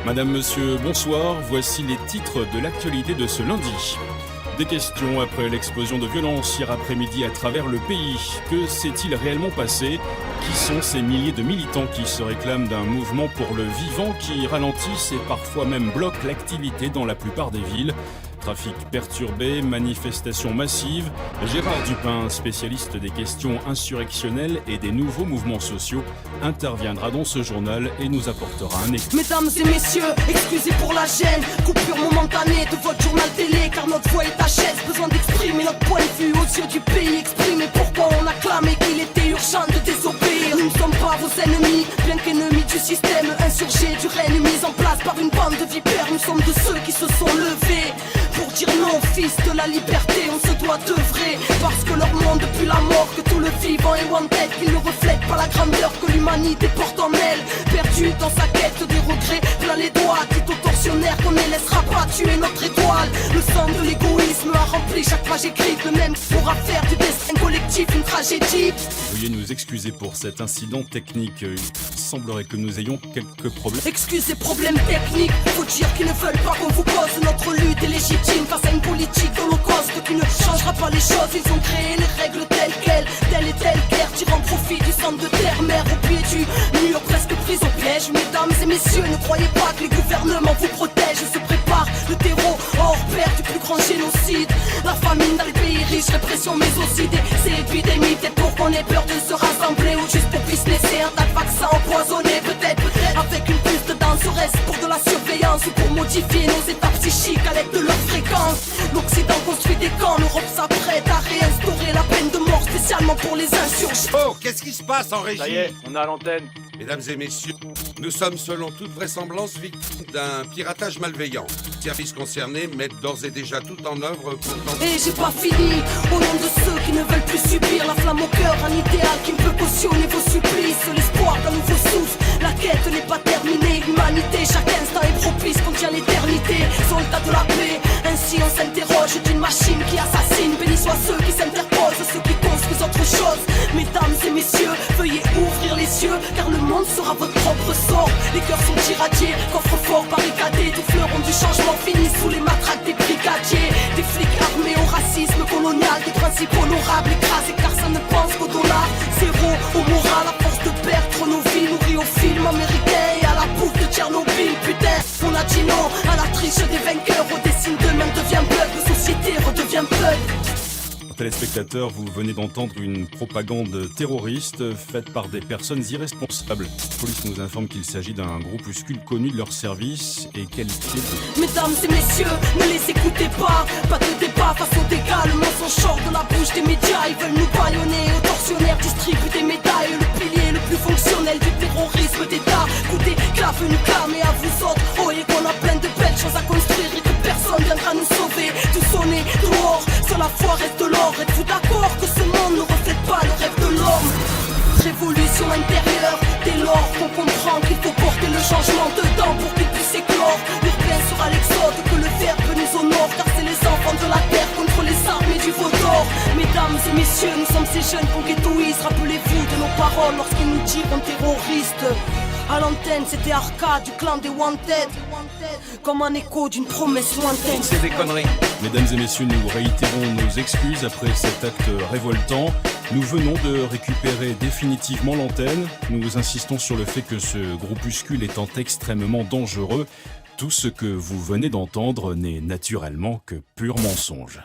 Madame, monsieur, bonsoir. Voici les titres de l'actualité de ce lundi. Des questions après l'explosion de violence hier après-midi à travers le pays. Que s'est-il réellement passé? Qui sont ces milliers de militants qui se réclament d'un mouvement pour le vivant qui ralentissent et parfois même bloquent l'activité dans la plupart des villes? Trafic perturbé, manifestations massives. Gérard Dupin, spécialiste des questions insurrectionnelles et des nouveaux mouvements sociaux, interviendra dans ce journal et nous apportera un éclairage. Mesdames et messieurs, excusez pour la gêne, coupure momentanée de votre journal télé, car notre voix est à chaise, besoin d'exprimer notre point de vue aux yeux du pays, exprimer pourquoi on a clamé qu'il était urgent de désobéir. Nous ne sommes pas vos ennemis, bien qu'ennemis du système, insurgés du règne mis en place par une bande de vipères. Nous sommes de ceux qui se sont levés pour dire non, fils de la liberté, on se doit d'œuvrer. Parce que leur monde depuis la mort, que tout le vivant est wanted, qu'ils ne reflètent pas la grandeur que l'humanité porte en elle. Perdu dans sa quête des regrets, plein les doigts, dit aux tortionnaires qu'on ne laissera pas tuer notre étoile. Le sang de l'égoïsme a rempli chaque page écrite, le même pourra faire du destin collectif une tragédie. Veuillez nous excuser pour cet incident technique. Il semblerait que nous ayons quelques problèmes. Excusez, problèmes techniques, faut dire qu'ils ne veulent pas qu'on vous cause. Notre lutte est légitime face à une politique d'holocauste qui ne changera pas les choses. Ils ont créé les règles telles quelles, telle et telle guerre, tirant profit du centre de terre, mer au pied du mur, presque pris au piège. Mesdames et messieurs, ne croyez pas que les gouvernements vous protègent. Se prépare le terreau hors pair du plus grand génocide. La famine dans les pays riches, répression mais aussi ces épidémies. Peut-être pour qu'on ait peur de se rassembler ou juste pour business et un tas de vaccins empoisonnés. Peut-être avec une puce dedans, serait-ce pour de la surveillance ou pour modifier nos états psychiques à l'aide de leur fréquence. L'Occident construit des camps, l'Europe s'apprête à réinstaurer la peine de mort spécialement pour les insurgés. Oh, qu'est-ce qui se passe en régie? Ça y est, on est à l'antenne. Mesdames et messieurs, nous sommes selon toute vraisemblance victimes d'un piratage malveillant. Les services concernés mettent d'ores et déjà tout en œuvre pour tenter... Et j'ai pas fini, au nom de ceux qui ne veulent plus subir la flamme au cœur, un idéal qui ne peut cautionner vos supplices, l'espoir d'un nouveau souffle, la quête n'est pas terminée, l'humanité, chaque instant est propice, contient l'éternité, soldats de la paix, ainsi on s'interroge d'une machine qui assassine, bénis soient ceux qui s'interposent, ceux qui construisent autre chose, mesdames et messieurs, veuillez ouvrir les yeux, car le monde sera votre propre sort, les cœurs sont irradiés, coffres-forts barricadés, des fleurons du changement finis sous les matraques des brigadiers, des flics armés au racisme colonial, des principes honorables écrasés car ça ne pense qu'au dollar, zéro au moral, à force de perdre nos vies, nourris au film américain et à la bouffe de Tchernobyl, putain, on a dit non à la triche des vainqueurs, au dessin d'eux-mêmes devient bug, la société redevient bug. Téléspectateurs, vous venez d'entendre une propagande terroriste faite par des personnes irresponsables. La police nous informe qu'il s'agit d'un groupuscule connu de leur service et quel type de... Mesdames et messieurs, ne les écoutez pas de débat face aux dégâts, le mensonge sort de la bouche des médias. Ils veulent nous bâillonner, aux tortionnaires distribuent des médailles. Le pilier le plus fonctionnel du terrorisme d'État. Écoutez, clave nous clamer à vous autres. Oyez qu'on a plein de belles choses à construire et que personne viendra nous sauver. Tout sonner dehors, sur la foi reste de l'or. Êtes-vous d'accord que ce monde ne reflète pas le rêve de l'homme? Révolution intérieure, dès lors qu'on comprend qu'il faut porter le changement dedans pour qu'il puisse éclore. L'urbain sera l'exode, que le verbe nous honore, car c'est les enfants de la terre contre les armées du veau d'or. Mesdames et messieurs, nous sommes ces jeunes qu'on ghettoise. Rappelez-vous de nos paroles lorsqu'ils nous diront terroristes. À l'antenne, c'était Arcade du clan des Wanted, comme un écho d'une promesse lointaine. C'est des conneries. Mesdames et messieurs, nous réitérons nos excuses après cet acte révoltant. Nous venons de récupérer définitivement l'antenne. Nous insistons sur le fait que ce groupuscule étant extrêmement dangereux, tout ce que vous venez d'entendre n'est naturellement que pur mensonge.